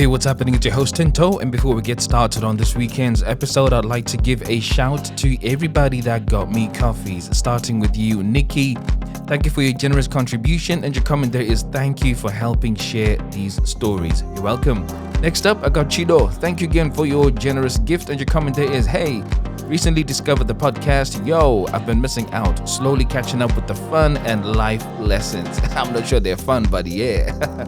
Hey, what's happening? It's your host Tinto, and before we get started on this weekend's episode, I'd like to give a shout to everybody that got me coffees, starting with you, Nikki. Thank you for your generous contribution, and your comment there is thank you for helping share these stories. You're welcome. Next up, I got Chido. Thank you again for your generous gift, and your comment there is, hey, recently discovered the podcast. Yo, I've been missing out, slowly catching up with the fun and life lessons. I'm not sure they're fun, but yeah.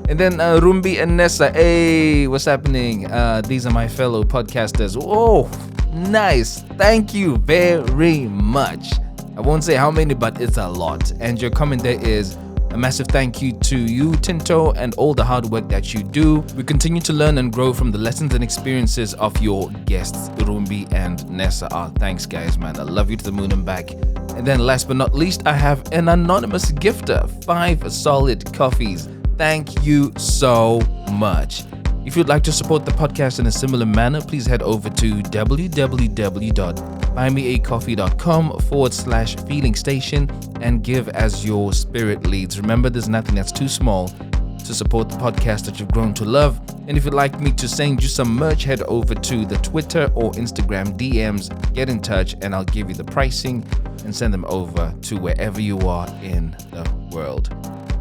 And then Rumbi and Nessa, hey, what's happening? These are my fellow podcasters. Oh, nice. Thank you very much. I won't say how many, but it's a lot. And your comment there is a massive thank you to you, Tinto, and all the hard work that you do. We continue to learn and grow from the lessons and experiences of your guests, Rumbi and Nessa. Thanks, guys, man. I love you to the moon and back. And then last but not least, I have an anonymous gifter, 5 solid coffees. Thank you so much. If you'd like to support the podcast in a similar manner, please head over to www.buymeacoffee.com/feeling station and give as your spirit leads. Remember, there's nothing that's too small to support the podcast that you've grown to love. And if you'd like me to send you some merch, head over to the Twitter or Instagram DMs, get in touch, and I'll give you the pricing and send them over to wherever you are in the world.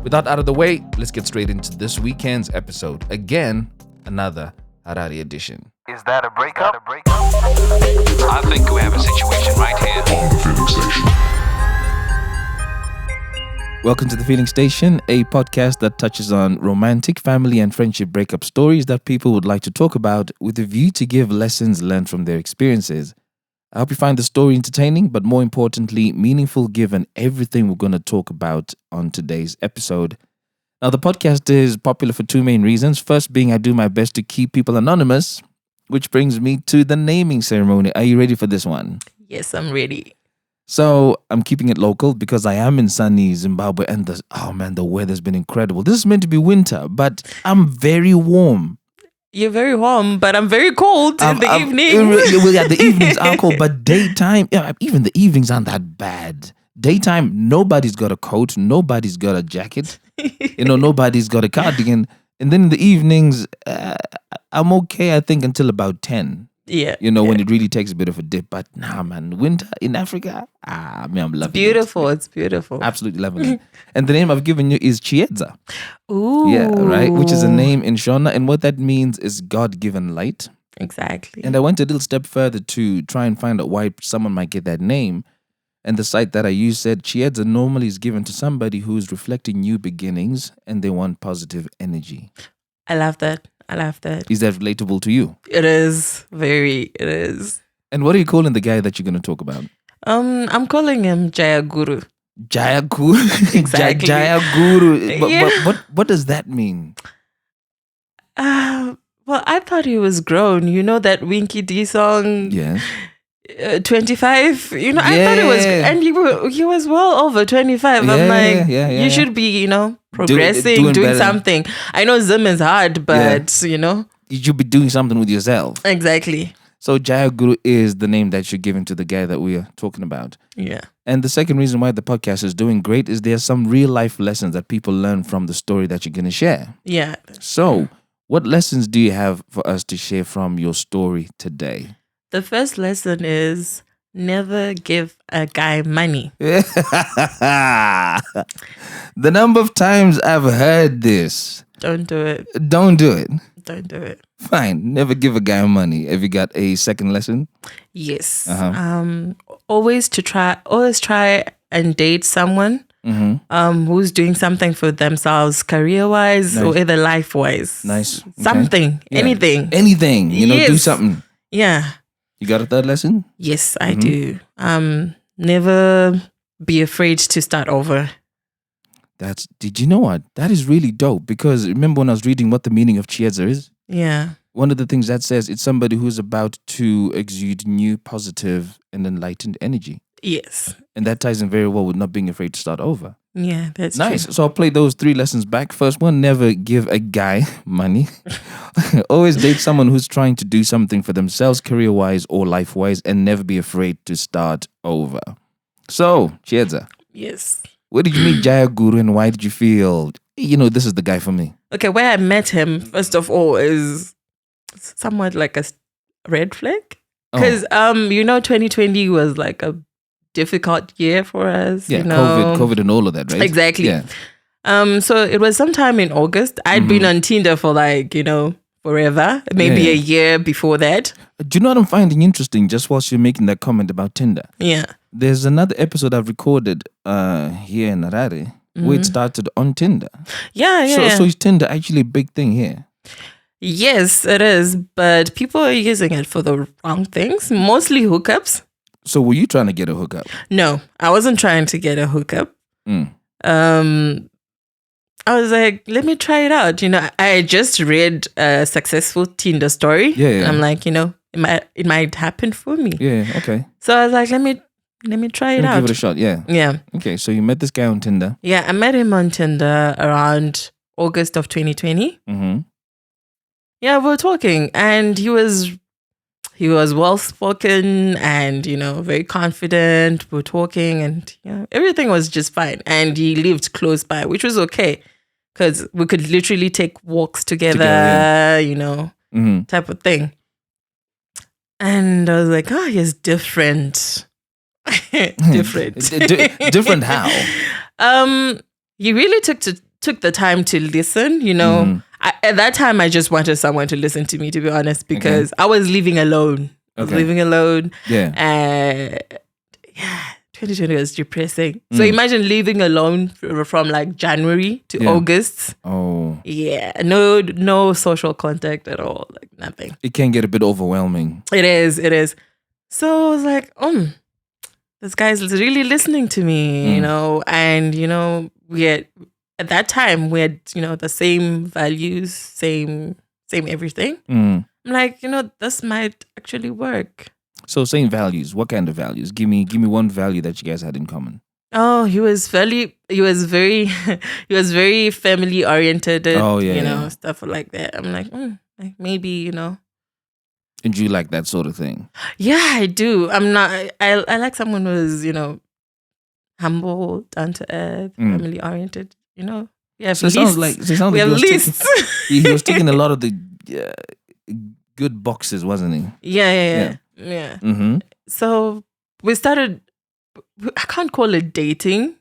With that out of the way, let's get straight into this weekend's episode. Again, another Harari edition. Is that a breakup? I think we have a situation right here. On the Feeling Station. Welcome to The Feeling Station, a podcast that touches on romantic, family, and friendship breakup stories that people would like to talk about with a view to give lessons learned from their experiences. I hope you find the story entertaining, but more importantly, meaningful given everything we're going to talk about on today's episode. Now, the podcast is popular for 2 main reasons. First being I do my best to keep people anonymous, which brings me to the naming ceremony. Are you ready for this one? Yes, I'm ready. So I'm keeping it local because I am in sunny Zimbabwe and the weather's been incredible. This is meant to be winter, but I'm very warm. You're very warm, but I'm very cold in the evening. The evenings are cold, but daytime, even the evenings aren't that bad. Daytime, nobody's got a coat, nobody's got a jacket, nobody's got a cardigan. And then in the evenings, I'm okay, I think, until about 10. Yeah. When it really takes a bit of a dip. But nah, man, winter in Africa, I'm loving it. Beautiful, it's beautiful. Absolutely loving it. And the name I've given you is Chiedza. Ooh. Yeah, right? Which is a name in Shona. And what that means is God-given light. Exactly. And I went a little step further to try and find out why someone might get that name. And the site that I used said Chiedza normally is given to somebody who's reflecting new beginnings and they want positive energy. I love that. Is that relatable to you? It is. It is. And what are you calling the guy that you're going to talk about? I'm calling him Jayaguru. Jayaguru? Exactly. Jayaguru. Yeah. But what does that mean? Well, I thought he was grown. You know that Winky D song? Yeah. 25. I thought it was, and he was well over 25. I'm like, you should be, progressing, doing something. I know Zim is hard, but you should be doing something with yourself. Exactly. So Jayaguru is the name that you're giving to the guy that we are talking about. Yeah. And the second reason why the podcast is doing great is there's some real life lessons that people learn from the story that you're going to share. Yeah. So what lessons do you have for us to share from your story today? The first lesson is never give a guy money. The number of times I've heard this. Don't do it. Don't do it. Don't do it. Fine. Never give a guy money. Have you got a second lesson? Yes. Always try and date someone who's doing something for themselves, career-wise or either life-wise. Nice. Okay. Something. Yeah. Anything. Do something. Yeah. You got a third lesson? Yes, I do. Never be afraid to start over. Did you know what? That is really dope because remember when I was reading what the meaning of Chiedza is? Yeah. One of the things that says it's somebody who's about to exude new, positive, and enlightened energy. Yes. And that ties in very well with not being afraid to start over. Yeah, that's nice. True. So I'll play those 3 lessons back. First one, never give a guy money. Always date someone who's trying to do something for themselves, career-wise or life-wise, and never be afraid to start over. So, Chiedza. Yes. Where did you meet Jayaguru and why did you feel this is the guy for me. Okay, where I met him, first of all, is somewhat like a red flag. Because, 2020 was like a difficult year for us. Yeah, COVID and all of that, right? Exactly. Yeah. So it was sometime in August. I'd been on Tinder for forever, maybe a year before that. Do you know what I'm finding interesting just whilst you're making that comment about Tinder? Yeah. There's another episode I've recorded here in Harare where it started on Tinder. Yeah. So is Tinder actually a big thing here? Yes, it is. But people are using it for the wrong things, mostly hookups. So were you trying to get a hookup? No, I wasn't trying to get a hookup. I was like, let me try it out. I just read a successful Tinder story. Yeah. And I'm like, it might happen for me. Yeah, okay. So I was like, let me try it out. Give it a shot, yeah. Yeah. Okay, so you met this guy on Tinder. Yeah, I met him on Tinder around August of 2020. Mm-hmm. Yeah, we were talking and he was well spoken and, very confident. We were talking and everything was just fine. And he lived close by, which was okay. Because we could literally take walks together, type of thing. And I was like, he's different. Different. Different how? He really took the time to listen, at that time, I just wanted someone to listen to me, to be honest, because I was living alone. Yeah. 2020 was depressing. So imagine living alone from like January to August. Oh. Yeah. No social contact at all. Like nothing. It can get a bit overwhelming. It is. So I was like, this guy's really listening to me, and, at that time we had, the same values, same everything. I'm like, this might actually work. So same values. What kind of values? Give me one value that you guys had in common. Oh, he was very family oriented. Stuff like that. I'm like, maybe, And you like that sort of thing? Yeah, I do. I like someone who's, humble, down to earth, family oriented, We have lists. It sounds we like have lists. He was taking a lot of the good boxes, wasn't he? Yeah. Mm-hmm. So we started, I can't call it dating.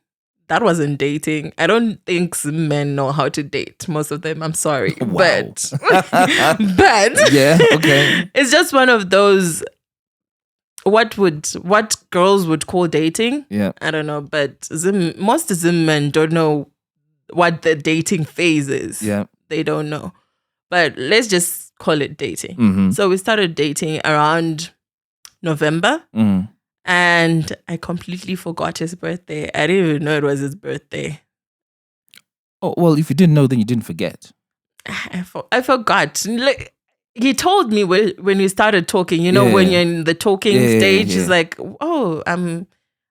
That wasn't dating. I don't think men know how to date. Most of them, I'm sorry. Wow. But yeah, okay. It's just one of those, what girls would call dating. Yeah. I don't know, but most of them men don't know what the dating phase is. Yeah. They don't know. But let's just call it dating. Mm-hmm. So we started dating around November. And I completely forgot his birthday. I didn't even know it was his birthday. Oh, well, if you didn't know, then you didn't forget. I forgot. Like, he told me when we started talking, when you're in the talking stage, it's like,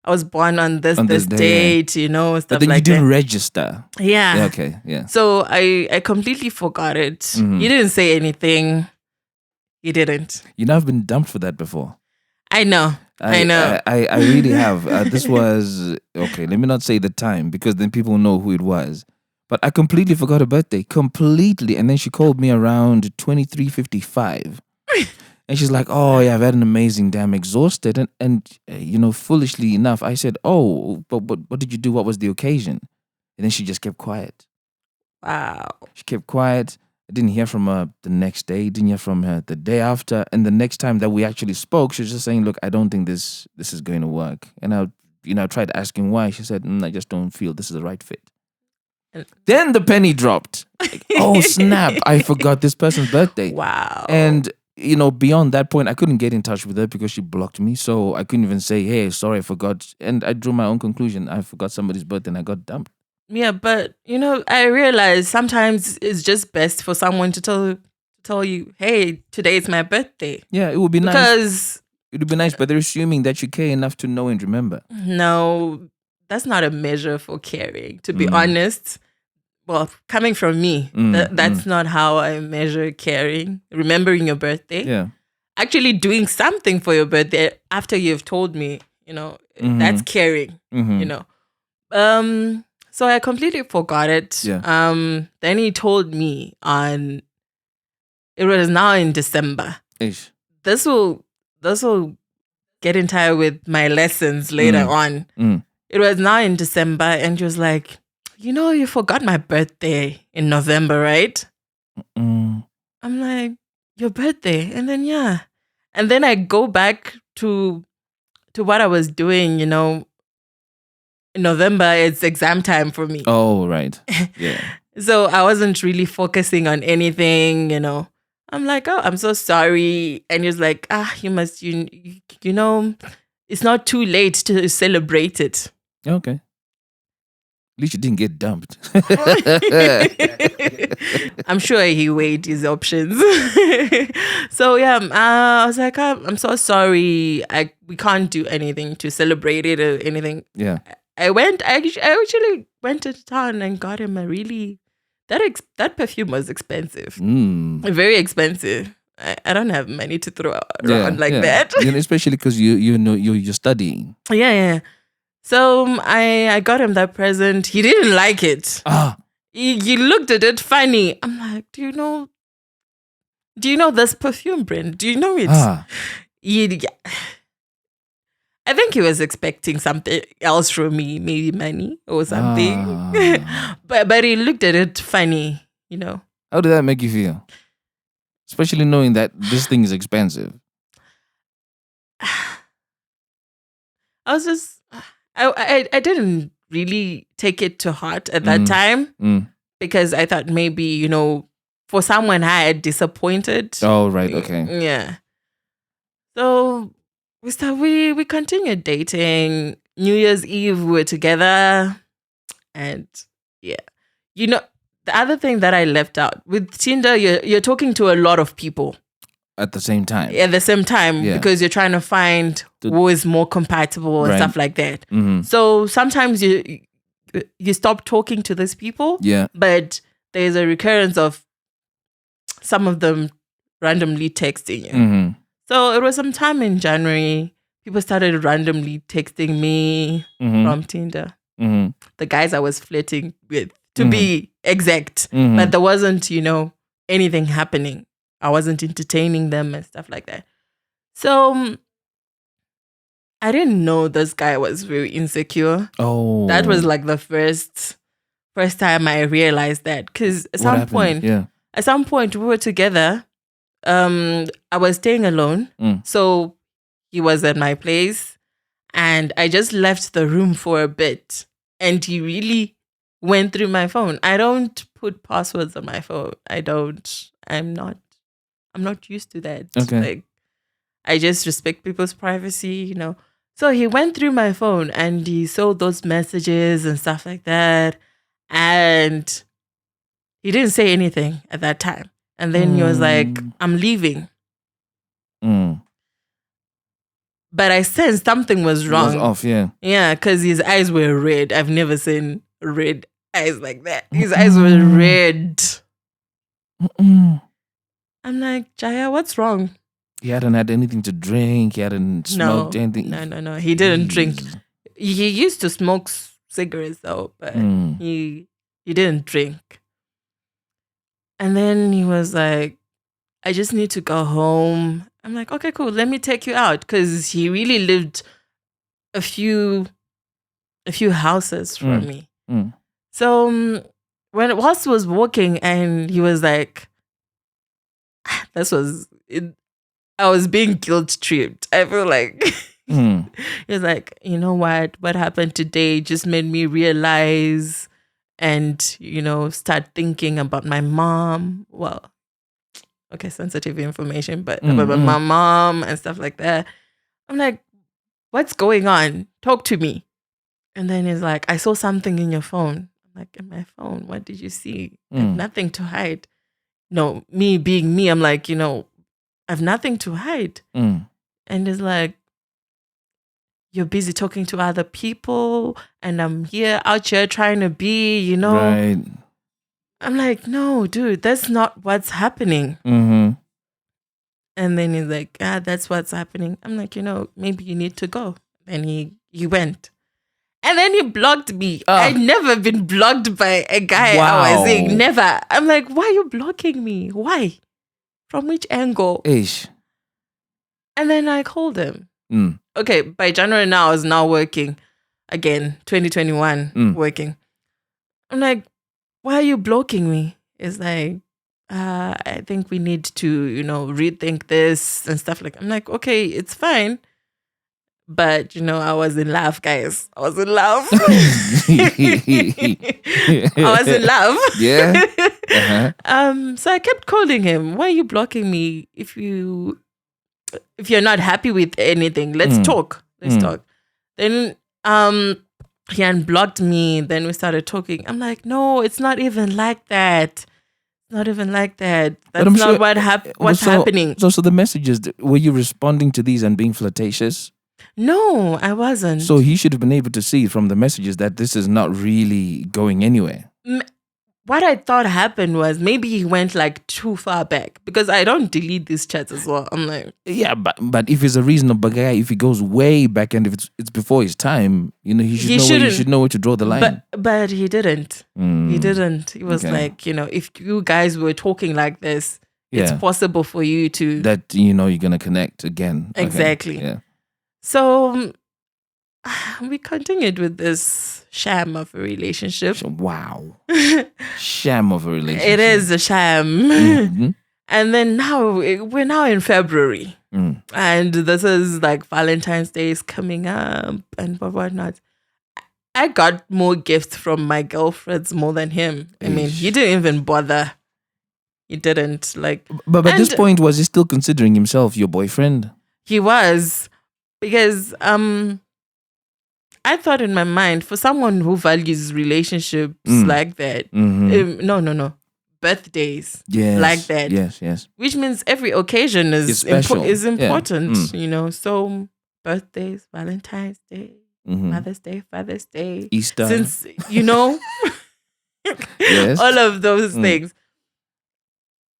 I was born on this date, stuff but then like you didn't that. register. Yeah. Okay, yeah. So I completely forgot it. Mm-hmm. He didn't say anything. He didn't. I've been dumped for that before. I know. I really have. This was, okay, let me not say the time because then people know who it was. But I completely forgot her birthday. Completely. And then she called me around 23:55. And she's like, oh, yeah, I've had an amazing day. I'm exhausted. And foolishly enough, I said, oh, but what did you do? What was the occasion? And then she just kept quiet. Wow. She kept quiet. I didn't hear from her the next day. Didn't hear from her the day after. And the next time that we actually spoke, she was just saying, look, I don't think this is going to work. And I tried asking why. She said, I just don't feel this is the right fit. Then the penny dropped. Like, oh, snap. I forgot this person's birthday. Wow. And, beyond that point, I couldn't get in touch with her because she blocked me. So I couldn't even say, hey, sorry, I forgot. And I drew my own conclusion. I forgot somebody's birthday and I got dumped. Yeah, but, I realize sometimes it's just best for someone to tell you, hey, today is my birthday. Yeah, it would be nice. Because it would be nice, but they're assuming that you care enough to know and remember. No, that's not a measure for caring, to be honest. Well, coming from me, that's not how I measure caring. Remembering your birthday. Yeah. Actually doing something for your birthday after you've told me, that's caring, So I completely forgot it. Yeah. Then he told me it was now in December. Ish. This will get in tie with my lessons later on. It was now in December, and he was like, you forgot my birthday in November, right? I'm like, your birthday? And then, yeah. And then I go back to what I was doing, in November, it's exam time for me. Oh, right. Yeah. So I wasn't really focusing on anything, I'm like, oh, I'm so sorry. And he was like, you must, it's not too late to celebrate it. Okay. At least you didn't get dumped. I'm sure he weighed his options. So yeah, I was like, I'm so sorry. We can't do anything to celebrate it or anything. Yeah. I actually went to town and got him a really that perfume was expensive. Very expensive. I don't have money to throw around that. Especially because you're studying. Yeah. So I got him that present. He didn't like it. He looked at it funny. I'm like, do you know this perfume brand? Do you know it? I think he was expecting something else from me, maybe money or something. But he looked at it funny, How did that make you feel? Especially knowing that this thing is expensive. I was just, I didn't really take it to heart at that time because I thought maybe, for someone I had disappointed. Oh, right. Okay. Yeah. So we continued dating. New Year's Eve, we were together. And yeah. The other thing that I left out, with Tinder, you're talking to a lot of people. At the same time. At the same time, because you're trying to find who is more compatible and stuff like that. So sometimes you stop talking to these people. Yeah. But there's a recurrence of some of them randomly texting you. So it was sometime in January, people started randomly texting me from Tinder. The guys I was flirting with, to be exact. But there wasn't, anything happening. I wasn't entertaining them and stuff like that. So I didn't know this guy was very insecure. Oh. That was like the first time I realized that. Because at some point we were together. I was staying alone. So he was at my place and I just left the room for a bit and he really went through my phone. I don't put passwords on my phone. I'm not used to that. Okay. Like, I just respect people's privacy, So he went through my phone and he saw those messages and stuff like that. And he didn't say anything at that time. And then he was like, I'm leaving. But I sensed something was wrong. It was off, yeah. Yeah, because his eyes were red. I've never seen red eyes like that. His eyes were red. I'm like, Jaya, what's wrong? He hadn't had anything to drink. He hadn't smoked anything. No. He didn't drink. He used to smoke cigarettes though, but he didn't drink. And then he was like, I just need to go home. I'm like, okay, cool. Let me take you out. Because he really lived a few houses from me. So whilst he was walking and he was like, I was being guilt tripped. I feel like he was like, you know what happened today just made me realize and, start thinking about my mom. Well, okay, sensitive information, but about my mom and stuff like that. I'm like, what's going on? Talk to me. And then he's like, I saw something in your phone. I'm like, in my phone? What did you see? I have nothing to hide. No, me being me, I'm like, I have nothing to hide. And it's like, you're busy talking to other people and I'm out here trying to be, Right. I'm like, no, dude, that's not what's happening. And then he's like, that's what's happening. I'm like, maybe you need to go. And he went. And then he blocked me. I'd never been blocked by a guy I was seeing. Never. I'm like, why are you blocking me? Why? From which angle? Ish. And then I called him. Okay, by January now, I was now working again, 2021, working. I'm like, why are you blocking me? It's like, I think we need to, rethink this and stuff like. I'm like, okay, it's fine. But, I was in love, guys. I was in love. I was in love. Yeah. Uh-huh. So I kept calling him. Why are you blocking me? If you're not happy with anything, let's talk. Let's talk. Then he unblocked me. Then we started talking. I'm like, no, it's not even like that. Not even like that. That's not sure, what's happening. So the messages, were you responding to these and being flirtatious? No, I wasn't. So he should have been able to see from the messages that this is not really going anywhere. What I thought happened was maybe he went like too far back, because I don't delete these chats as well. I'm like, yeah, but if he's a reasonable guy, if he goes way back and if it's before his time, he should know where to draw the line. But he didn't. He didn't. He was like, if you guys were talking like this, it's possible for you to you're gonna connect again. Exactly. Okay. Yeah. So we continued with this sham of a relationship. Wow. Sham of a relationship. It is a sham. Mm-hmm. And then now we're now in February. And this is like Valentine's Day is coming up and whatnot. I got more gifts from my girlfriends more than him. I mean, he didn't even bother. He didn't like. But at this point, was he still considering himself your boyfriend? He was, because I thought in my mind, for someone who values relationships like that, no, birthdays like that. Yes. Which means every occasion is important, So birthdays, Valentine's Day, Mother's Day, Father's Day, Easter. Since, all of those things.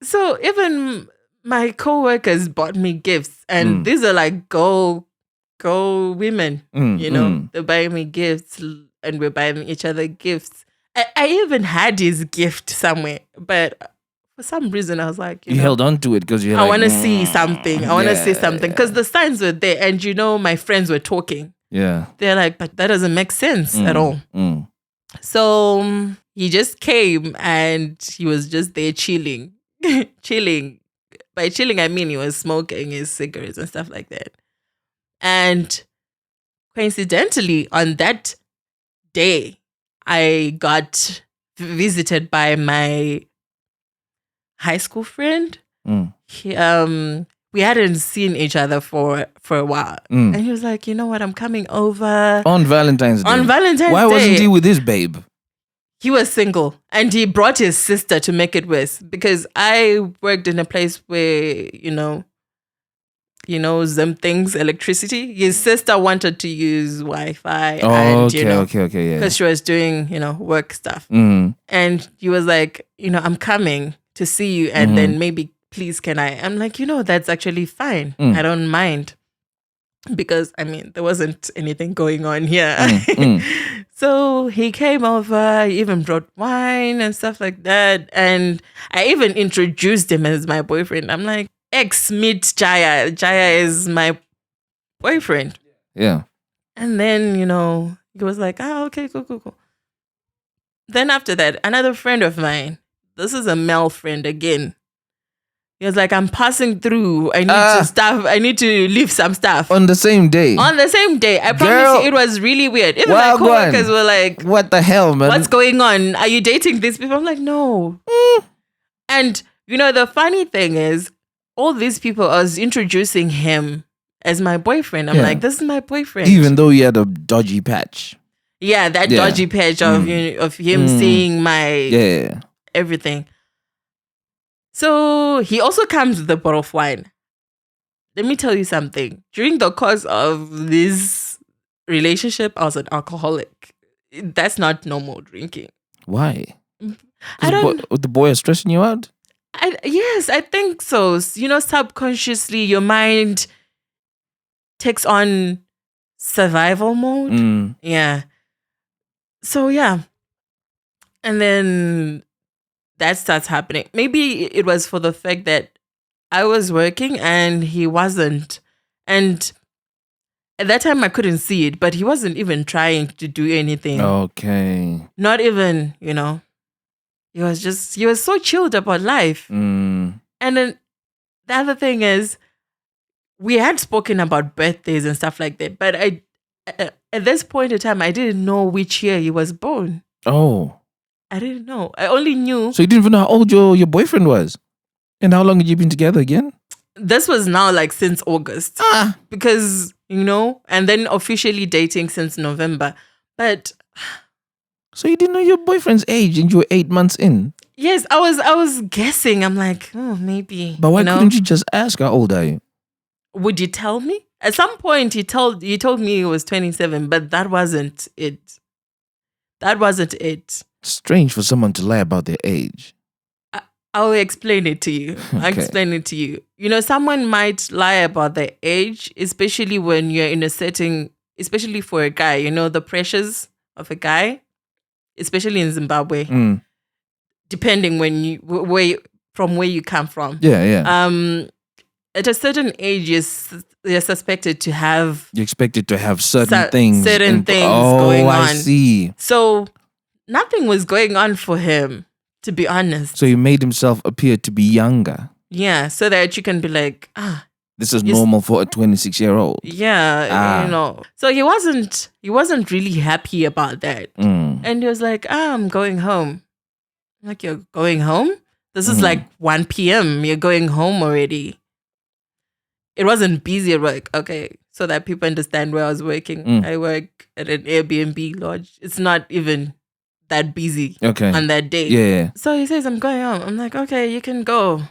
So even my coworkers bought me gifts, and these are like go women, They're buying me gifts and we're buying each other gifts. I even had his gift somewhere, but for some reason I was like, you held on to it because I want to see something. I want to see something, because the signs were there, and my friends were talking. Yeah, they're like, but that doesn't make sense at all. So he just came and he was just there chilling. By chilling, I mean he was smoking his cigarettes and stuff like that. And coincidentally, on that day, I got visited by my high school friend. We hadn't seen each other for a while. And he was like, you know what, I'm coming over. On Valentine's Day. Why wasn't he with his babe? He was single, and he brought his sister to make it worse, because I worked in a place where, them things, electricity. His sister wanted to use Wi-Fi. Okay, yeah. Because she was doing, work stuff. And he was like, I'm coming to see you, and then maybe, please, can I? I'm like, that's actually fine. I don't mind. Because, there wasn't anything going on here. So he came over, he even brought wine and stuff like that. And I even introduced him as my boyfriend. I'm like, meet Jaya. Jaya is my boyfriend. Yeah. And then, he was like, okay, cool. Then after that, another friend of mine, this is a male friend again. He was like, I'm passing through. I need to leave some stuff. On the same day? On the same day. I promise you, it was really weird. Even my coworkers were like, what the hell, man? What's going on? Are you dating these people? I'm like, no. And, the funny thing is, all these people, I was introducing him as my boyfriend. I'm like, this is my boyfriend. Even though he had a dodgy patch. Yeah, that dodgy patch of him seeing my everything. So he also comes with a bottle of wine. Let me tell you something. During the course of this relationship, I was an alcoholic. That's not normal drinking. Why? The boy is stressing you out? Yes, I think so. Subconsciously, your mind takes on survival mode. Yeah. So yeah. And then that starts happening. Maybe it was for the fact that I was working and he wasn't. And at that time I couldn't see it, but he wasn't even trying to do anything. Okay. Not even, he was so chilled about life. Mm. And then the other thing is, we had spoken about birthdays and stuff like that, but at this point in time, I didn't know which year he was born. Oh. I didn't know. I only knew. So you didn't even know how old your boyfriend was? And how long had you been together again? This was now like since August. Because, and then officially dating since November. But... So you didn't know your boyfriend's age and you were 8 months in? Yes, I was guessing. I'm like, oh, maybe. But why couldn't you just ask how old are you? Would you tell me? At some point, he told me he was 27, but that wasn't it. That wasn't it. Strange for someone to lie about their age. I'll explain it to you. Okay. I'll explain it to you. Someone might lie about their age, especially when you're in a setting, especially for a guy, the pressures of a guy, especially in Zimbabwe, depending from where you come from. Yeah. At a certain age, you're suspected to have... You're expected to have certain things. Certain things going on. I see. So nothing was going on for him, to be honest. So he made himself appear to be younger. Yeah, so that you can be like, this is normal for a 26-year-old. Yeah, So he wasn't really happy about that. And he was like, I'm going home. I'm like, you're going home? This is like 1 p.m. You're going home already. It wasn't busy at work. Okay, so that people understand where I was working. I work at an Airbnb lodge. It's not even that busy on that day. Yeah. So he says, I'm going home. I'm like, okay, you can go.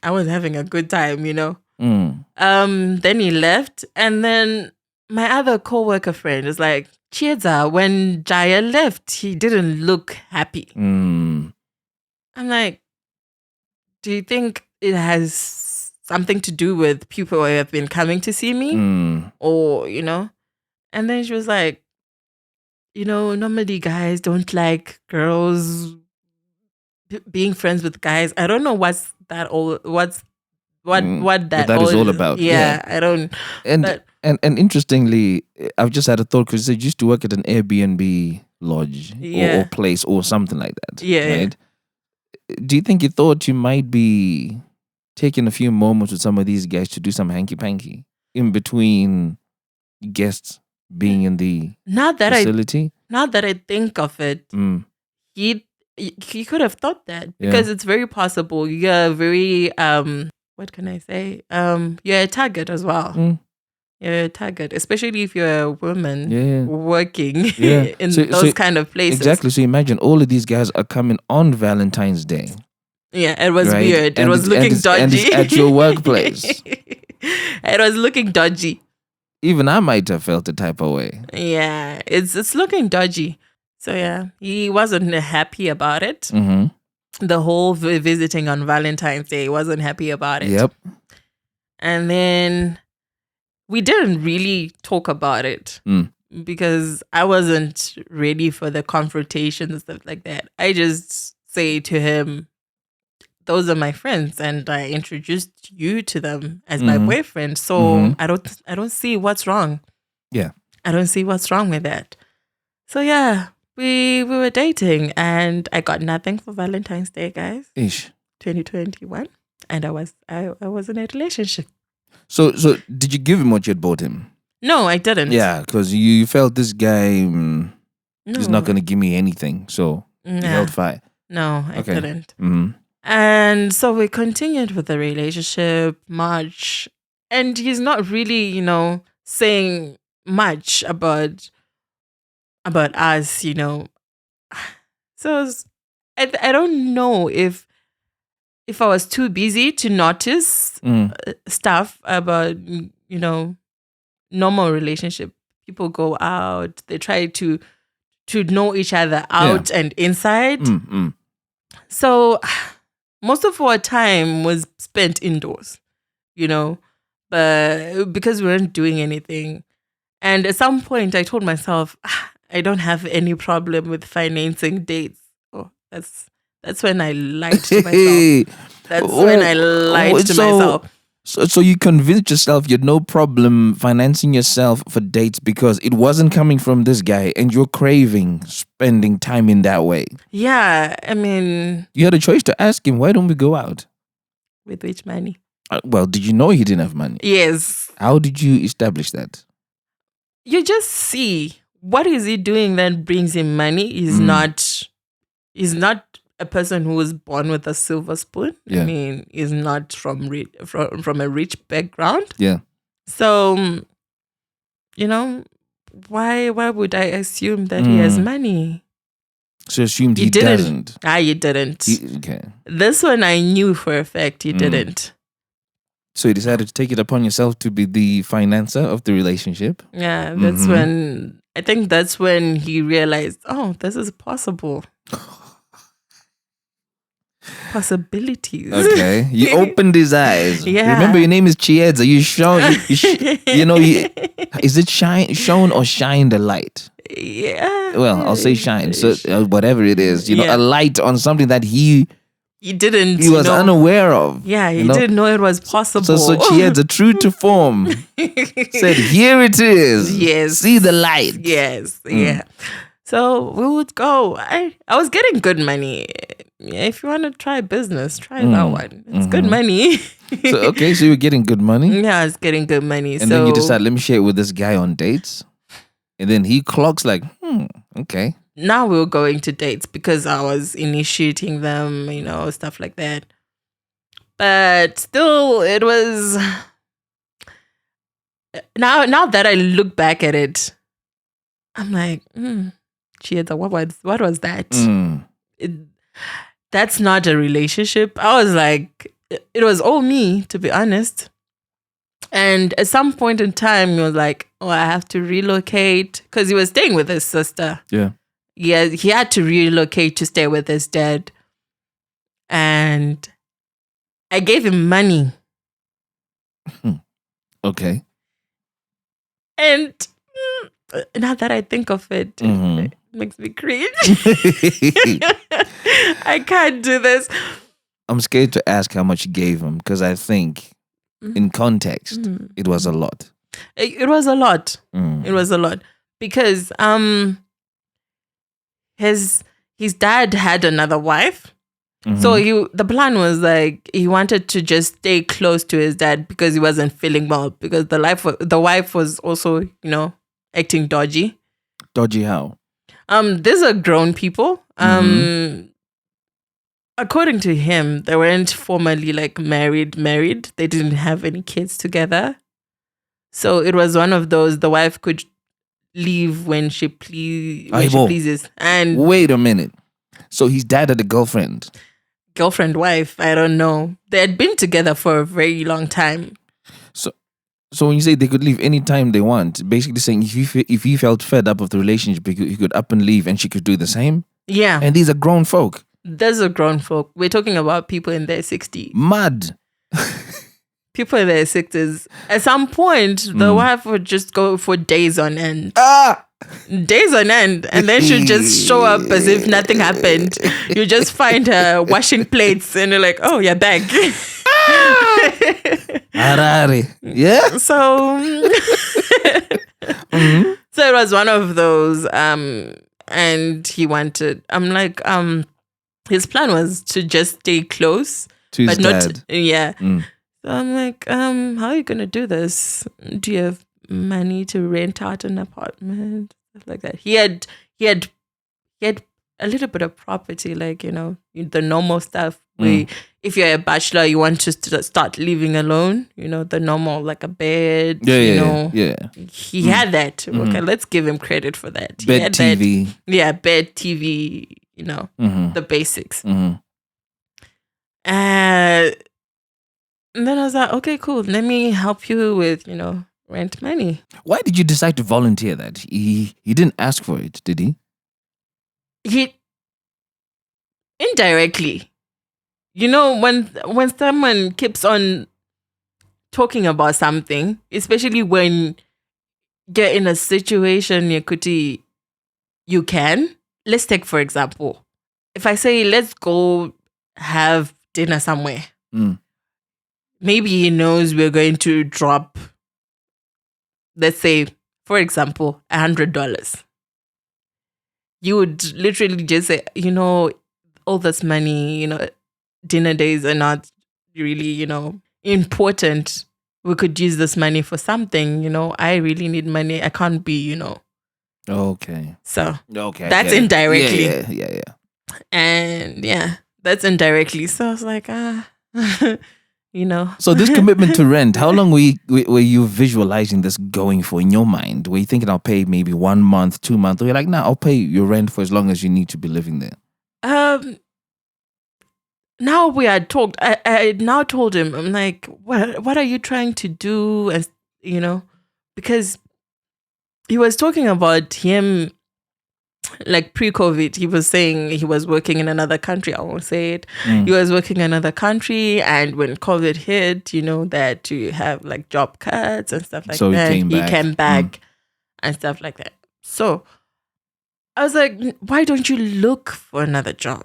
I was having a good time, Then he left. And then my other co-worker friend is like, Chiedza, when Jaya left, he didn't look happy. I'm like, do you think it has something to do with people who have been coming to see me? Or, And then she was like, normally guys don't like girls being friends with guys. I don't know what that is all about. Yeah, I don't. And interestingly, I've just had a thought because I used to work at an Airbnb lodge or place or something like that. Yeah. Right? Do you think you thought you might be taking a few moments with some of these guys to do some hanky-panky in between guests being in the facility? Not that I think of it, he could have thought that because it's very possible. You're very what can I say? You're a target as well. You're a target, especially if you're a woman working in those kind of places. Exactly. So imagine all of these guys are coming on Valentine's Day. Yeah, it was weird. It was looking dodgy. And it's at your workplace. It was looking dodgy. Even I might have felt the type of way. Yeah, it's looking dodgy. So yeah, he wasn't happy about it. The whole visiting on Valentine's Day, he wasn't happy about it. Yep. And then we didn't really talk about it because I wasn't ready for the confrontation and stuff like that. I just say to him, those are my friends and I introduced you to them as my boyfriend. So I don't see what's wrong. Yeah. I don't see what's wrong with that. So yeah, we were dating and I got nothing for Valentine's Day, guys. 2021. And I was in a relationship. So did you give him what you had bought him? No, I didn't. Yeah, because you felt this guy is not going to give me anything. So you held fire. No, I didn't. And so we continued with the relationship much. And he's not really, saying much about us, So I don't know if I was too busy to notice stuff about, normal relationship. People go out, they try to know each other out and inside. So most of our time was spent indoors, but because we weren't doing anything. And at some point I told myself, I don't have any problem with financing dates. Oh, that's when I lied to myself. That's when I lied to myself. So you convinced yourself you had no problem financing yourself for dates because it wasn't coming from this guy and you're craving spending time in that way. Yeah, I mean... You had a choice to ask him, why don't we go out? With which money? Well, did you know he didn't have money? Yes. How did you establish that? You just see what is he doing that brings him money. He's not a person who was born with a silver spoon. Yeah. I mean, he's not from a rich background. Yeah. So, why would I assume that he has money? So assumed he doesn't. He didn't. Okay. This one I knew for a fact he didn't. So you decided to take it upon yourself to be the financer of the relationship? Yeah, that's when he realized, oh, this is possible. Possibilities. Okay. You opened his eyes. Yeah. Remember, your name is Chiedza. You shown, is it shown or shine the light? Yeah. Well, I'll say shine. So whatever it is, a light on something that he was unaware of. Yeah, he didn't know it was possible. So Chiedza, true to form, said, here it is. Yes. See the light. Yes. Yeah. So we would go. I was getting good money. If you want to try business, try that one. It's good money. So you were getting good money? Yeah, I was getting good money. And then you decide, let me share it with this guy on dates. And then he clocks like, okay. Now we were going to dates because I was initiating them, stuff like that. But still, it was... Now that I look back at it, I'm like, Chiedza, what was that? That's not a relationship. I was like, it was all me, to be honest. And at some point in time, he was like, oh, I have to relocate. Because he was staying with his sister. Yeah. Yeah, he had to relocate to stay with his dad. And I gave him money. Okay. And now that I think of it, it makes me cringe. I can't do this. I'm scared to ask how much you gave him because I think in context, it was a lot. It was a lot. It was a lot. Because his dad had another wife. So the plan was like he wanted to just stay close to his dad because he wasn't feeling well because the wife was also, acting dodgy. Dodgy how? These are grown people. According to him, they weren't formally like married. They didn't have any kids together. So it was one of those, the wife could leave when she pleases. And wait a minute. So his dad had a girlfriend? Girlfriend, wife, I don't know. They had been together for a very long time. So when you say they could leave anytime they want, basically saying if he felt fed up of the relationship, he could up and leave and she could do the same? Yeah. And these are grown folk. Those are grown folk. We're talking about people in their 60s. Mad. People in their 60s. At some point, the wife would just go for days on end. Days on end. And then she'd just show up as if nothing happened. You just find her washing plates and you're like, oh, you're back. Harare. Yeah. So it was one of those. And he wanted, I'm like, his plan was to just stay close. To his dad. Yeah. So I'm like, how are you going to do this? Do you have money to rent out an apartment? Stuff like that. He had a little bit of property, like, the normal stuff. Where if you're a bachelor, you want to start living alone, the normal, like a bed, Yeah. He had that. Okay, let's give him credit for that. Bed, TV. That. Yeah, bed, TV, the basics. And then I was like, okay, cool. Let me help you with, rent money. Why did you decide to volunteer that? He didn't ask for it, did he? He indirectly. When someone keeps on talking about something, especially when you're in a situation, Yakuti, you can. Let's take, for example, if I say, let's go have dinner somewhere, maybe he knows we're going to drop, let's say, for example, $100. You would literally just say, all this money, dinner days are not really, important. We could use this money for something, I really need money. I can't be, Okay. So that's indirectly. Yeah. And that's indirectly. So I was like, So this commitment to rent, how long were you visualizing this going for in your mind? Were you thinking I'll pay maybe 1 month, 2 months? Or you're like, nah, I'll pay your rent for as long as you need to be living there? Now we had talked. I now told him, I'm like, what are you trying to do? And because he was talking about him, like pre-COVID, he was saying he was working in another country. I won't say it. He was working in another country, and when COVID hit, that you have like job cuts and stuff like that. So he came back and stuff like that. So I was like, why don't you look for another job?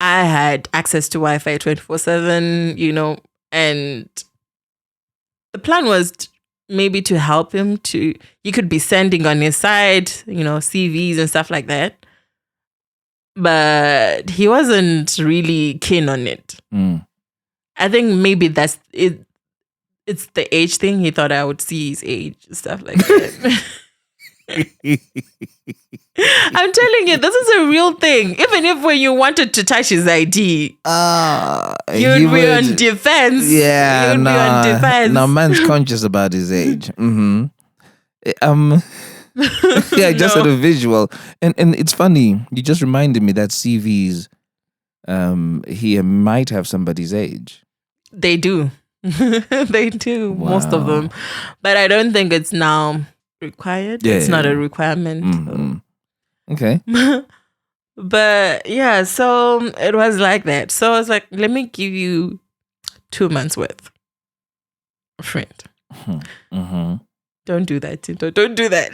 I had access to Wi-Fi 24/7, and the plan was maybe to help him you could be sending on his side, CVs and stuff like that. But he wasn't really keen on it. I think maybe that's it. It's the age thing. He thought I would see his age and stuff like that. I'm telling you, this is a real thing. Even if when you wanted to touch his ID, you'd be on defense. Yeah, be on defense. Now man's conscious about his age. Yeah, just at a visual. And it's funny, you just reminded me that CVs, he might have somebody's age. They do. They do, most of them. But I don't think it's now required. It's not a requirement. Okay. But so it was like that. So I was like, let me give you 2 months worth of rent. Don't do that, Tinto. Don't do that.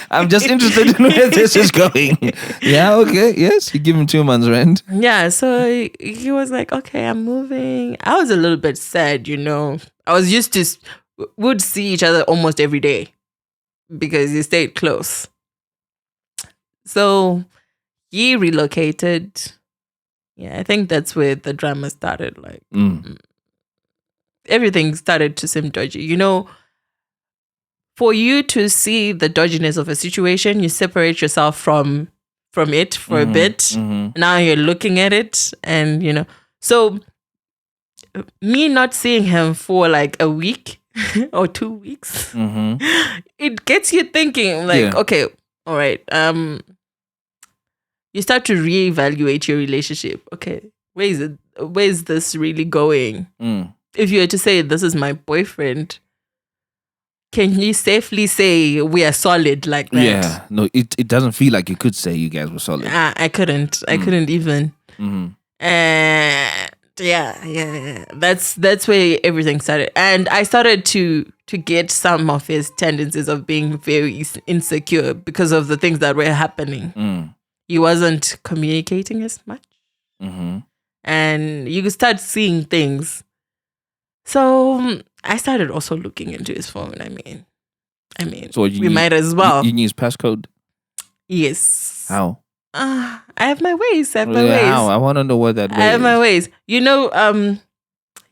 I'm just interested in where this is going. Yeah, okay. Yes, you give him 2 months rent. Yeah, so he was like, okay, I'm moving. I was a little bit sad, I was used to, would see each other almost every day because he stayed close. So he relocated. Yeah, I think that's where the drama started. Like, everything started to seem dodgy. For you to see the dodginess of a situation, you separate yourself from it for a bit. Now you're looking at it and, so me not seeing him for like a week or 2 weeks, it gets you thinking like, okay, all right. You start to reevaluate your relationship. Okay, where is this really going? If you were to say, this is my boyfriend, can you safely say we are solid like that? Yeah, no, it doesn't feel like you could say you guys were solid. I couldn't. I couldn't even. And that's where everything started. And I started to get some of his tendencies of being very insecure because of the things that were happening. He wasn't communicating as much. And you could start seeing things. So I started also looking into his phone. I mean, so we might as well. You use passcode? Yes. How? I have my ways. How? I want to know what that way is. I have my ways.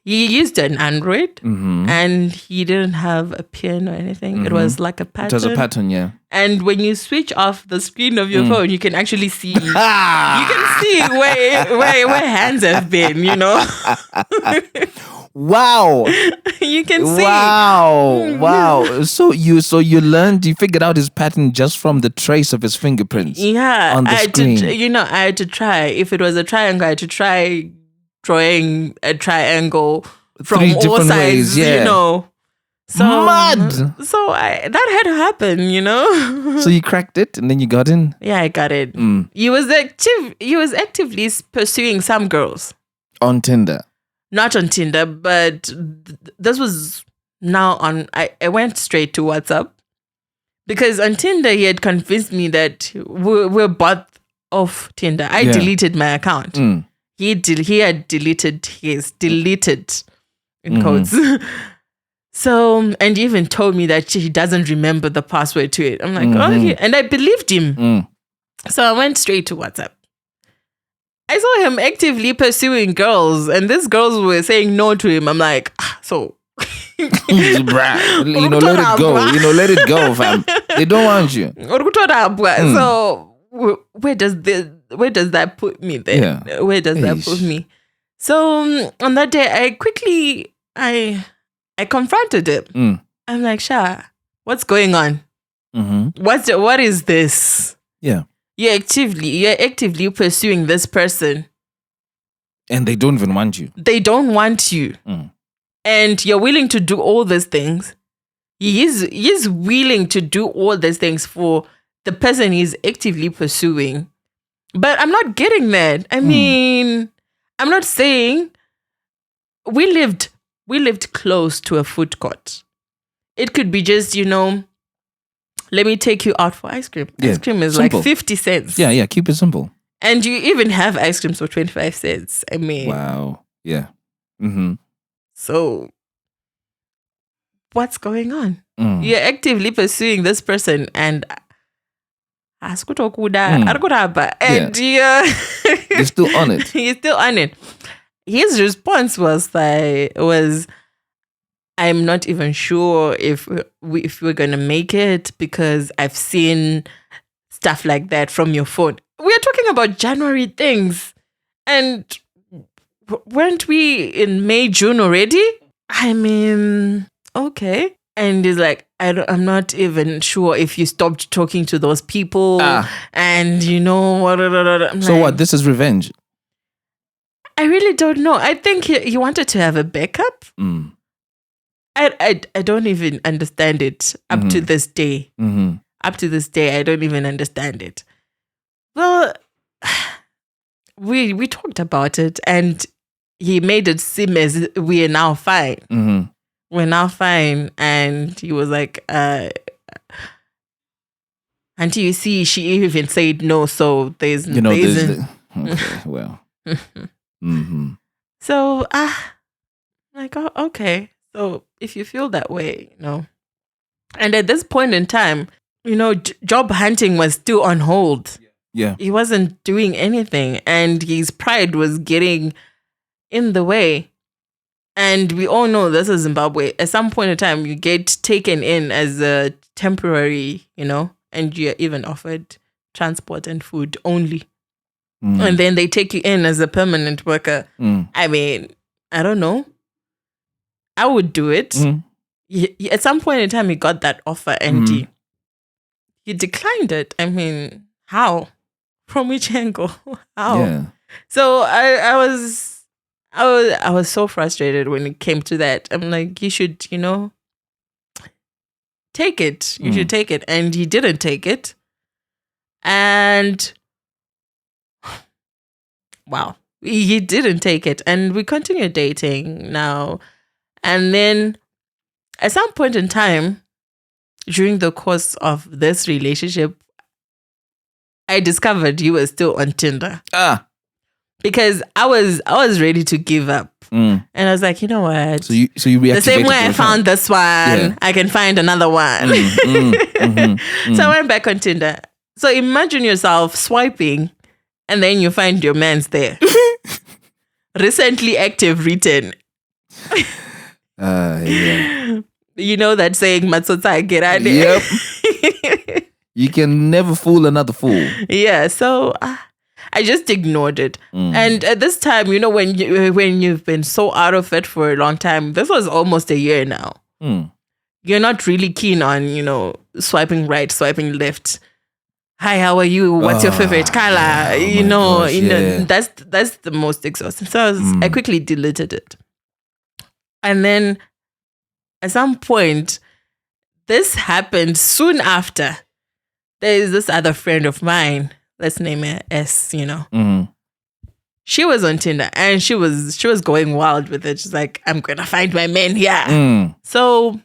He used an Android and he didn't have a pin or anything. It was like a pattern. It was a pattern, yeah. And when you switch off the screen of your phone, you can actually see. You can see where hands have been. Wow. You can see. Wow. So you figured out his pattern just from the trace of his fingerprints. Yeah. On the screen. I had to try. If it was a triangle, I had to try drawing a triangle from all sides, So mad. So that had to happen, So you cracked it and then you got in? Yeah, I got it. He was actively pursuing some girls. On Tinder? Not on Tinder, but this was now on. I went straight to WhatsApp Because on Tinder, he had convinced me that we're both off Tinder. I deleted my account. He had deleted his, in quotes. So, and he even told me that he doesn't remember the password to it. I'm like, okay. And I believed him. So I went straight to WhatsApp. I saw him actively pursuing girls, and these girls were saying no to him. I'm like, so... let it go. Let it go, fam. They don't want you. So where does that put me then? Yeah. Where does that put me? So on that day, I confronted him. I'm like, Sha, what's going on? What is this? Yeah. You're actively pursuing this person. And they don't even want you. They don't want you. And you're willing to do all these things. He is willing to do all these things for the person he's actively pursuing. But I'm not getting that. I mean, I'm not saying we lived close to a food court. It could be just, let me take you out for ice cream. Yeah, ice cream is simple. Like 50 cents. Yeah, keep it simple. And you even have ice creams for 25 cents. I mean. Wow. Yeah. So, what's going on? You're actively pursuing this person and you're still on it. He's still on it. His response was I'm not even sure if we're going to make it because I've seen stuff like that from your phone. We're talking about January things. And weren't we in May, June already? I mean, okay. And he's like, I'm not even sure if you stopped talking to those people. And so what? This is revenge? I really don't know. I think he wanted to have a backup. I don't even understand it up to this day. Up to this day, I don't even understand it. Well, we talked about it and he made it seem as we are now fine. We're now fine. And he was like, until you see, she even said no. So there's, okay, well. So, like, oh, okay. So if you feel that way, and at this point in time, job hunting was still on hold. Yeah. He wasn't doing anything and his pride was getting in the way. And we all know this is Zimbabwe. At some point in time, you get taken in as a temporary, and you're even offered transport and food only. And then they take you in as a permanent worker. I mean, I don't know. I would do it. At some point in time, he got that offer and he declined it. I mean, how? From which angle? How? Yeah. So I was so frustrated when it came to that. I'm like, you should, take it. You should take it. And he didn't take it. And wow, he didn't take it. And we continued dating now. And then at some point in time, during the course of this relationship, I discovered you were still on Tinder. Because I was ready to give up. And I was like, you know what? So you reactivated the same way I found this one, I can find another one. So I went back on Tinder. So imagine yourself swiping and then you find your man's there. Recently active written. Yeah. You know that saying, Matsotsa Gerade. Yep. You can never fool another fool. Yeah, so I just ignored it. And at this time, when you've been so out of it for a long time, this was almost a year now. You're not really keen on, swiping right, swiping left. Hi, how are you? What's your favorite color? That's the most exhausting. So I quickly deleted it. And then at some point, this happened soon after. There is this other friend of mine. Let's name her S, She was on Tinder and she was going wild with it. She's like, I'm going to find my man here. So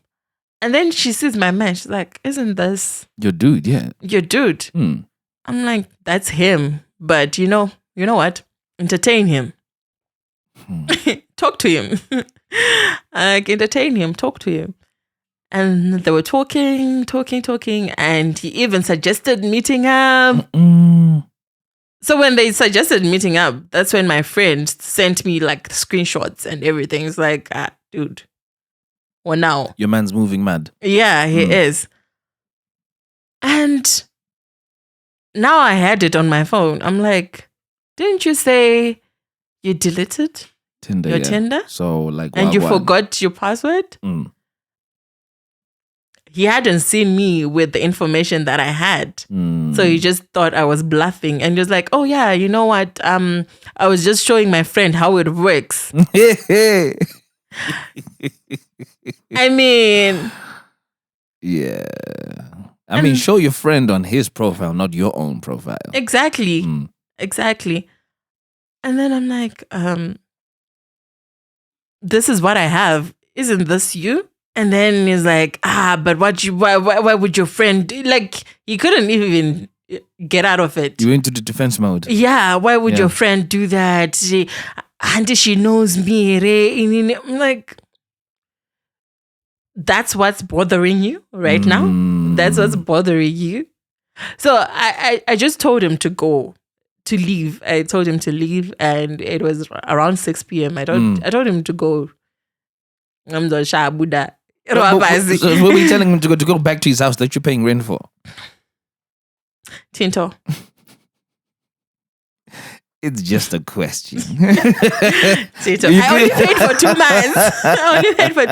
And then she sees my man. She's like, isn't this your dude? Yeah. Your dude. I'm like, that's him. But you know what? Entertain him. Talk to him. Like, entertain him. Talk to him. And they were talking. And he even suggested meeting up. So when they suggested meeting up, that's when my friend sent me like screenshots and everything. It's like, dude, well now. Your man's moving mad. Yeah, he is. And now I had it on my phone. I'm like, didn't you say you deleted Tinder? Tinder? So like, and you forgot your password? He hadn't seen me with the information that I had. So he just thought I was bluffing. And he was like, oh yeah, you know what? I was just showing my friend how it works. I mean... Yeah. I mean, show your friend on his profile, not your own profile. Exactly. Exactly. And then I'm like, this is what I have. Isn't this you? And then he's like, but why would your friend do? Like, he couldn't even get out of it. You went into the defense mode. Yeah, why would your friend do that? She knows me. I'm like, that's what's bothering you right now? That's what's bothering you? So I just told him to leave. I told him to leave, and it was around 6 p.m. I told him to go. I'm the Shabuda. So what were you telling him to go back to his house that you're paying rent for? Tinto. It's just a question. Tinto. I only paid for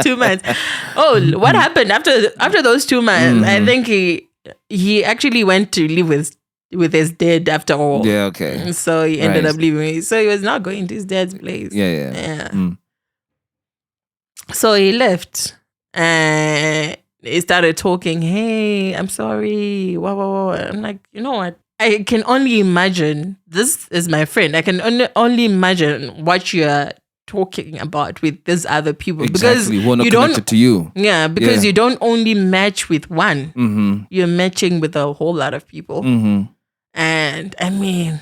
2 months. Oh, what happened after those 2 months? I think he actually went to live with his dad after all. Yeah, okay. So he ended up leaving me. So he was not going to his dad's place. Yeah. So he left. And he started talking, hey, I'm sorry. Wow. I'm like, you know what? I can only imagine, this is my friend. I can only imagine what you're talking about with these other people. Exactly. Because we're not connected to you. Yeah, because you don't only match with one. You're matching with a whole lot of people. And I mean,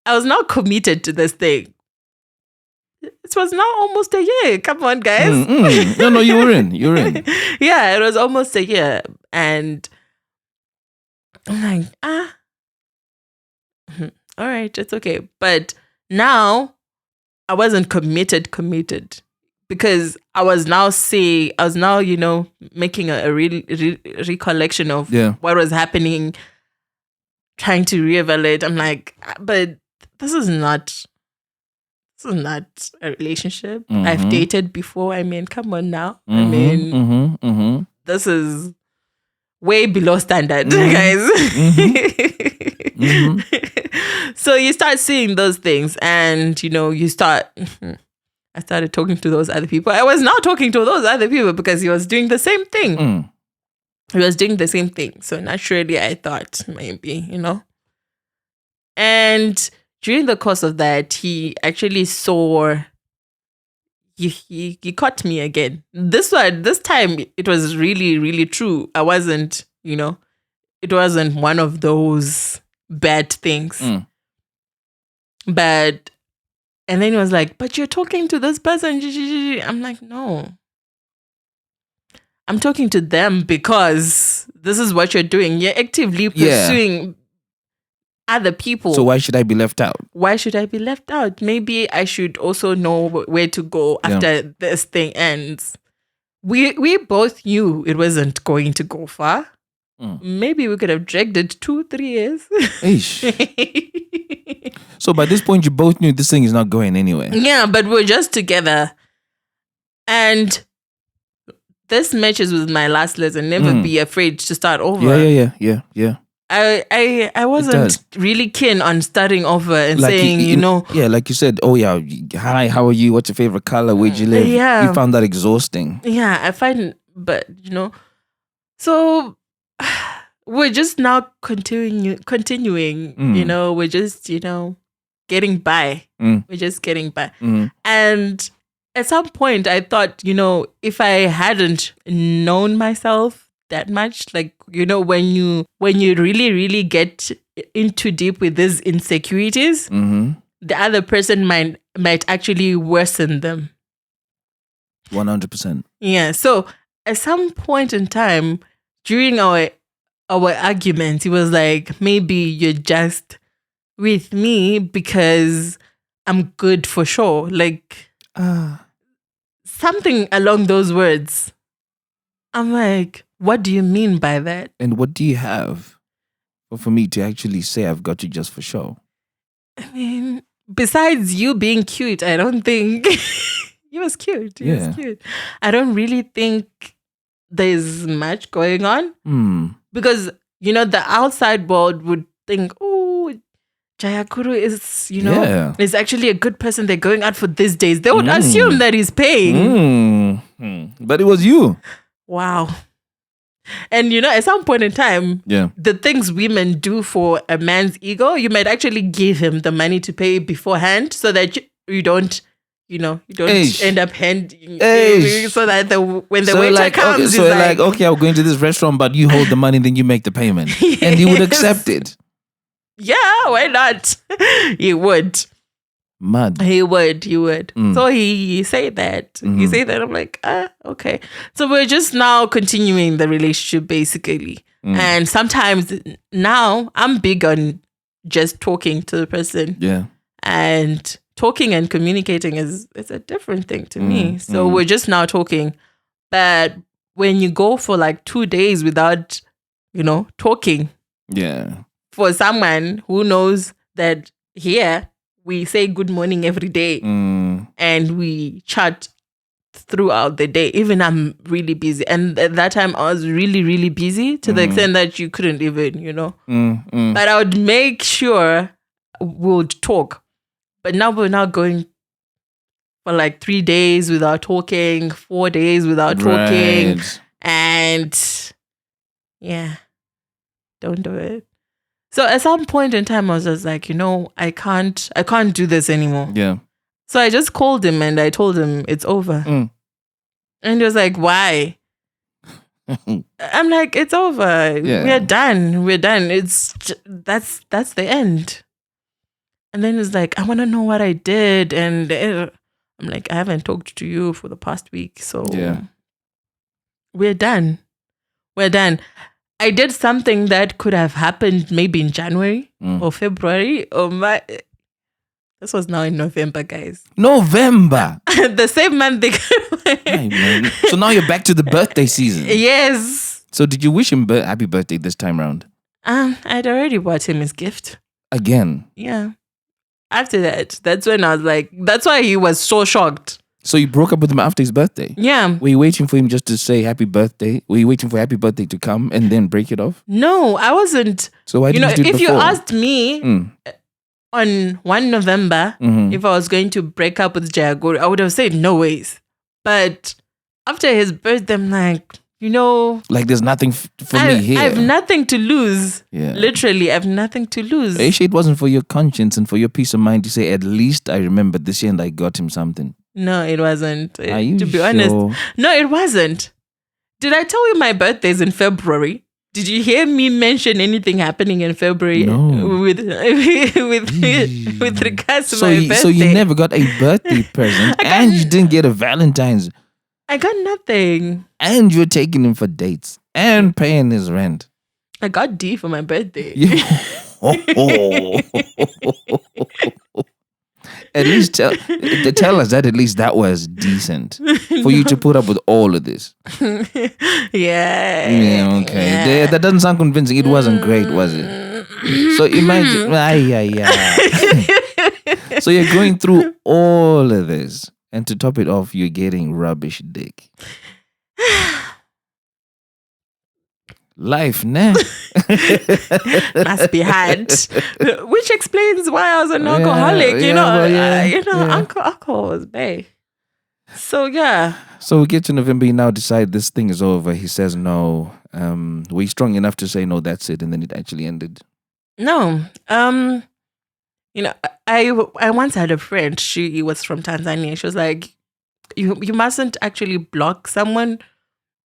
I was not committed to this thing. It was now almost a year. Come on, guys. No, you were in. Yeah, it was almost a year. And I'm like, all right, it's okay. But now I wasn't committed because I was now making a recollection of what was happening, trying to reevaluate. I'm like, but this is not a relationship. I've dated before. I mean, come on now. I mean, this is way below standard, guys. So you start seeing those things, and I started talking to those other people. I was now talking to those other people because he was doing the same thing. He was doing the same thing. So naturally, I thought maybe, and during the course of that, he actually saw, he caught me again. This time, it was really, really true. I wasn't, it wasn't one of those bad things. But, and then he was like, but you're talking to this person. I'm like, no. I'm talking to them because this is what you're doing. You're actively pursuing other people. So why should I be left out? Maybe I should also know where to go after this thing ends. We both knew it wasn't going to go far. Maybe we could have dragged it 2-3 years. So by this point, you both knew this thing is not going anywhere. Yeah, but we're just together. And this matches with my last lesson. Never be afraid to start over. Yeah. I wasn't really keen on starting over and like saying, Yeah, like you said, oh yeah, hi, how are you? What's your favorite color? Where'd you live? Yeah. You found that exhausting. Yeah, I find, but so we're just now continuing, we're just, getting by. We're just getting by. And at some point I thought, if I hadn't known myself that much, like, when you really, really get into deep with these insecurities, the other person might actually worsen them. 100%. Yeah. So at some point in time during our arguments, he was like, maybe you're just with me because I'm good for sure. Like something along those words. I'm like, what do you mean by that? And what do you have for me to actually say I've got you just for show? I mean, besides you being cute, I don't think he was cute. He was cute. I don't really think there's much going on. Because, the outside world would think, oh, Jayakuru is, is actually a good person. They're going out for these days. They would assume that he's paying. But it was you. Wow. And, at some point in time, the things women do for a man's ego, you might actually give him the money to pay beforehand so that you don't end up handing so that when the waiter comes, okay, I'm going to this restaurant, but you hold the money, then you make the payment. Yes. And he would accept it. Yeah, why not? He would. Mad. He would. So he said that. He said that. I'm like, okay. So we're just now continuing the relationship basically. And sometimes now I'm big on just talking to the person. Yeah. And talking and communicating it's a different thing to me. So we're just now talking. But when you go for like 2 days without, talking. Yeah. For someone who knows that here we say good morning every day and we chat throughout the day. Even I'm really busy. And at that time I was really, really busy to the extent that you couldn't even, But I would make sure we'll talk. But now we're now going for like 3 days without talking, 4 days without talking. And don't do it. So at some point in time, I was just like, I can't do this anymore. Yeah. So I just called him and I told him it's over. And he was like, why? I'm like, it's over. Yeah. We're done. That's the end. And then he's like, I want to know what I did. And I'm like, I haven't talked to you for the past week. So we're done. I did something that could have happened maybe in January or February. This was now in November, guys. November? The same month they man. So now you're back to the birthday season. Yes. So did you wish him happy birthday this time round? I'd already bought him his gift. Again? Yeah. After that, that's when I was like, that's why he was so shocked. So you broke up with him after his birthday? Yeah. Were you waiting for him just to say happy birthday? Were you waiting for happy birthday to come and then break it off? No, I wasn't. So why didn't you do it if before? you asked me on 1 November if I was going to break up with Jayaguru, I would have said no ways. But after his birthday, I'm like, like there's nothing for me here. I have nothing to lose. Yeah. Literally, I have nothing to lose. Actually, it wasn't for your conscience and for your peace of mind to say, at least I remember this year and I got him something. No, it wasn't. Are you to be sure? honest. No, it wasn't. Did I tell you my birthday's in February? Did you hear me mention anything happening in February with regards to my birthday? So you never got a birthday present and you didn't get a Valentine's. I got nothing. And you're taking him for dates and paying his rent. I got D for my birthday. At least tell us that at least that was decent for you to put up with all of this. Yeah, okay. Yeah. That doesn't sound convincing. It wasn't great, was it? So imagine, So you're going through all of this, and to top it off, you're getting rubbish dick. Life, nah. Must be hard. Which explains why I was an alcoholic. Alcohol was bad. So yeah. So we get to November, you now decide this thing is over. He says no. Were you strong enough to say no, that's it, and then it actually ended? No. I once had a friend. She was from Tanzania. She was like, you mustn't actually block someone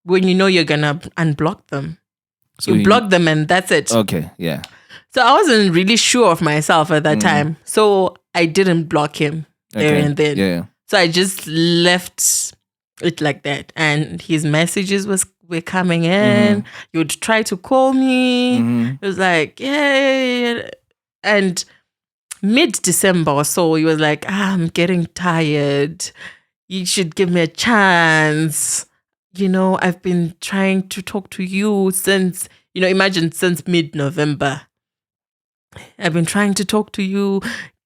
when you know you're gonna unblock them. So you block them and that's it. Okay, yeah. So I wasn't really sure of myself at that time. So I didn't block him there and then. Yeah. So I just left it like that. And his messages were coming in. He would try to call me. It was like, yeah. And mid-December or so, he was like, I'm getting tired. You should give me a chance. I've been trying to talk to you since, imagine since mid-November. I've been trying to talk to you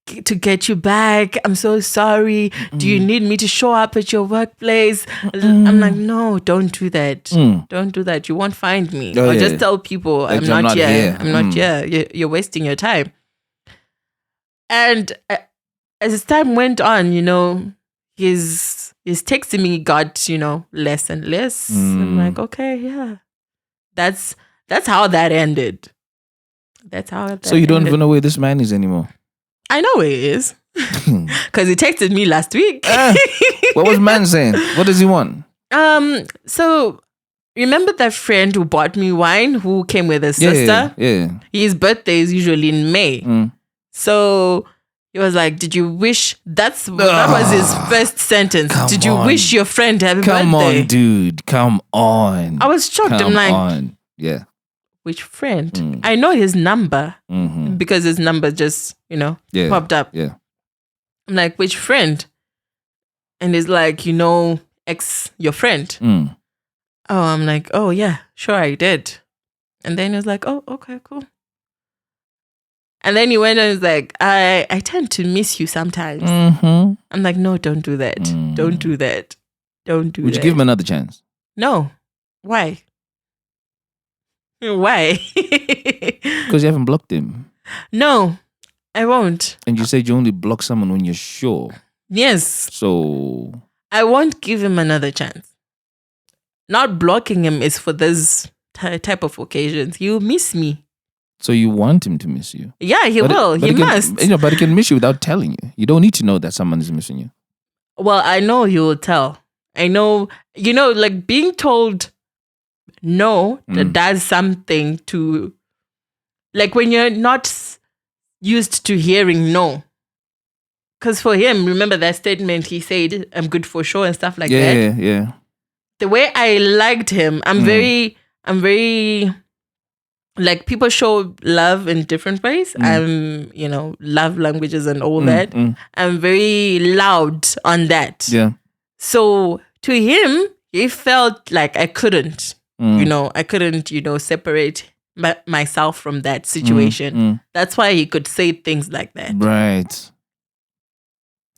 to get you back. I'm so sorry. Do you need me to show up at your workplace? I'm like, no, don't do that. Don't do that. You won't find me. Or just tell people I'm not here. I'm not here. You're wasting your time. And as time went on, his texting me got, less and less. I'm like, okay, yeah. That's how that ended. That's how that So you don't even know where this man is anymore? I know where he is. Because he texted me last week. What was man saying? What does he want? So remember that friend who bought me wine who came with his sister? Yeah. His birthday is usually in May. So he was like, did you wish... That was his first sentence. Did you wish your friend happy birthday? Come on, dude. Come on. I was shocked. I'm like... Yeah. Which friend? I know his number because his number just, popped up. Yeah. I'm like, which friend? And he's like, your friend. Oh, I'm like, oh yeah, sure I did. And then he was like, oh, okay, cool. And then he went and was like, I tend to miss you sometimes. I'm like, no, don't do that. Don't do that. Don't do that. Would you give him another chance? No. Why? Why? Because you haven't blocked him. No, I won't. And you said you only block someone when you're sure. Yes. So... I won't give him another chance. Not blocking him is for this type of occasions. He'll miss me. So you want him to miss you? Yeah, he will. He must. But he can miss you without telling you. You don't need to know that someone is missing you. Well, I know he will tell. I know, like being told no, that does something to, like when you're not used to hearing no. Because for him, remember that statement he said, I'm good for sure and stuff like that. Yeah. The way I liked him, I'm very, like people show love in different ways. I'm, love languages and all that. I'm very loud on that. Yeah. So to him, he felt like I couldn't. I couldn't, separate myself from that situation. That's why he could say things like that. Right.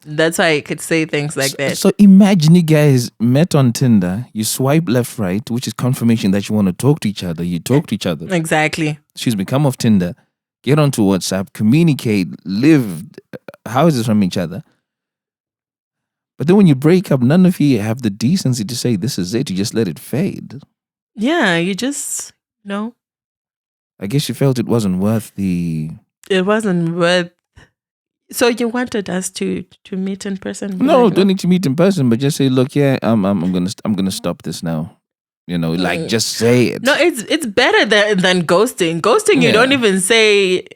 That's why he could say things like that. So imagine you guys met on Tinder, you swipe left, right, which is confirmation that you want to talk to each other. You talk to each other. Exactly. Come off Tinder, get onto WhatsApp, communicate, live houses from each other. But then when you break up, none of you have the decency to say, this is it. You just let it fade. Yeah, you just, I guess you felt it wasn't worth the... It wasn't worth... So you wanted us to meet in person? No, don't need to meet in person, but just say, look, yeah, I'm gonna stop this now. Just say it. No, it's better than ghosting. Ghosting, you don't even say...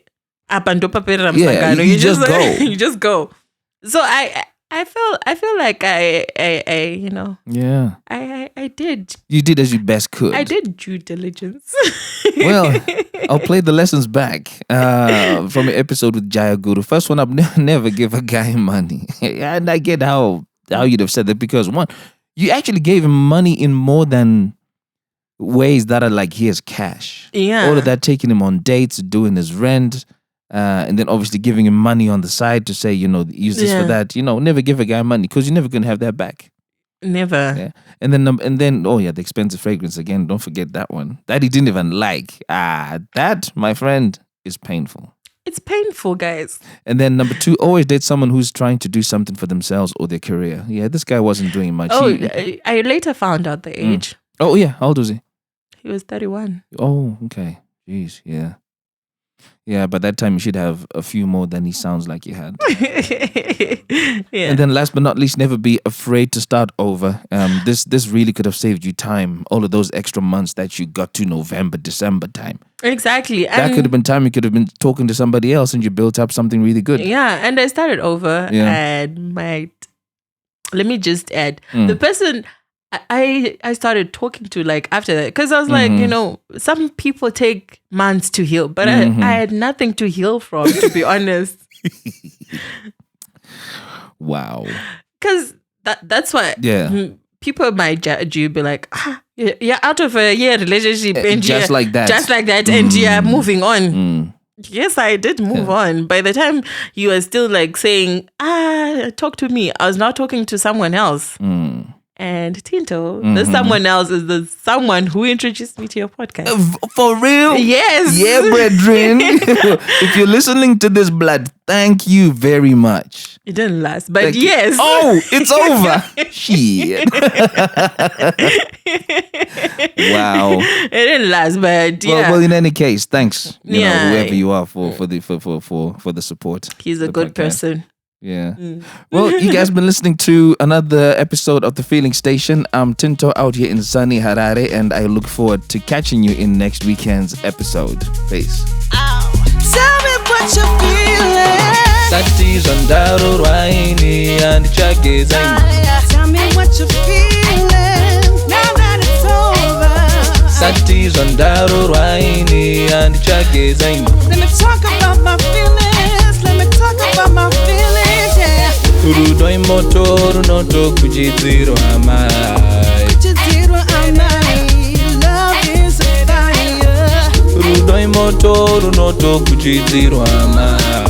Yeah, you just go. You just go. So I feel like I Yeah. I did. You did as you best could. I did due diligence. Well, I'll play the lessons back from an episode with Jaya Guru. First one, I've never give a guy money. And I get how you'd have said that because one, you actually gave him money in more than ways that are like, here's cash. Yeah. All of that, taking him on dates, doing his rent, and then obviously giving him money on the side to say, use this for that. Never give a guy money because you're never going to have that back. Never. Yeah. And then, the expensive fragrance again. Don't forget that one. That he didn't even like. That, my friend, is painful. It's painful, guys. And then number 2, always date someone who's trying to do something for themselves or their career. Yeah, this guy wasn't doing much. Oh, I later found out the age. Oh, yeah. How old was he? He was 31. Oh, okay. Jeez, yeah. Yeah, but that time you should have a few more than he sounds like you had. Yeah. And then last but not least, never be afraid to start over. This really could have saved you time. All of those extra months that you got to November, December time. Exactly. That could have been time you could have been talking to somebody else and you built up something really good. Yeah, and I started over and let me just add, the person I started talking to like after that, because I was like, you know, some people take months to heal, but I had nothing to heal from, to be honest. Wow. Because that's why people might judge you, be like, you're out of a year relationship and just like that, and you're moving on. Yes, I did move on. By the time you were still like saying, talk to me, I was now talking to someone else. And Tinto, the someone else is the someone who introduced me to your podcast. For real? Yes. Yeah, brethren. If you're listening to this, blood, thank you very much. It didn't last, but yes. Oh, it's over. Shit. Wow. It didn't last, but yeah. Well, in any case, thanks. You know, whoever you are for the support. He's a good person. Yeah. Well, you guys been listening to another episode of The Feeling Station. I'm Tinto out here in sunny Harare, and I look forward to catching you in next weekend's episode. Peace. Tell me what you're feeling. Satis ondaro raini and chake zaini. Tell me what you're feeling. Now that it's over. Satis ondaro raini and chake zaini. Let me talk about my feelings. Let me talk about my feelings. Urudoi motoru noto kujidziro amai. Kujidziro amai. Love is a fire. Urudoi motoru noto kujidziro amai.